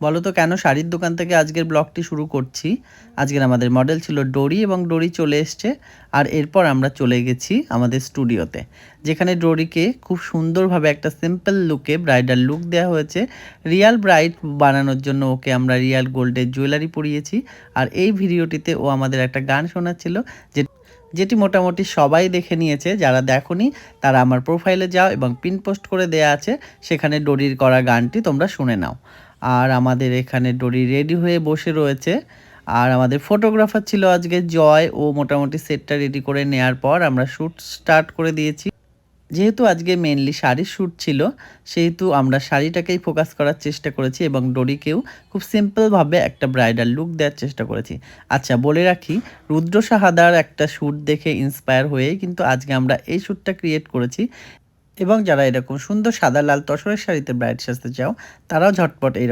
বলো তো কেন শাড়ির দোকান থেকে আজকের ব্লগটি শুরু করছি। আজকের আমাদের মডেল ছিল ডোরি এবং ডোরি চলে এসছে। আর এরপর আমরা চলে গেছি আমাদের স্টুডিওতে, যেখানে ডোরিকে খুব সুন্দরভাবে একটা সিম্পল লুকে ব্রাইডাল লুক দেওয়া হয়েছে। রিয়াল ব্রাইড বানানোর জন্য ওকে আমরা রিয়াল গোল্ডের জুয়েলারি পরিয়েছি। আর এই ভিডিওটিতে ও আমাদের একটা গান শোনাচ্ছিল, যে যেটি মোটামুটি সবাই দেখে নিয়েছে। যারা দেখোনি তারা আমার প্রোফাইলে যাও এবং পিন পোস্ট করে দেয়া আছে, সেখানে ডোরির করা গানটি তোমরা শুনে নাও। আর আমাদের এখানে ডোরি রেডি হয়ে বসে রয়েছে। আর আমাদের ফটোগ্রাফার ছিল আজকে জয়। ও মোটামুটি সেটটা রেডি করে নেওয়ার পর আমরা শ্যুট স্টার্ট করে দিয়েছি। যেহেতু আজকে মেনলি শাড়ির শ্যুট ছিল, সেহেতু আমরা শাড়িটাকেই ফোকাস করার চেষ্টা করেছি এবং ডোরিকেও খুব সিম্পলভাবে একটা ব্রাইডাল লুক দেওয়ার চেষ্টা করেছি। আচ্ছা, বলে রাখি, রুদ্র সাহাদার একটা শ্যুট দেখে ইন্সপায়ার হয়েই কিন্তু আজকে আমরা এই শ্যুটটা ক্রিয়েট করেছি। এবং যারা এরকম সুন্দর সাদা লাল তসরের শাড়িতে ব্রাইড সাজতে চাও, তারাও ঝটপট এই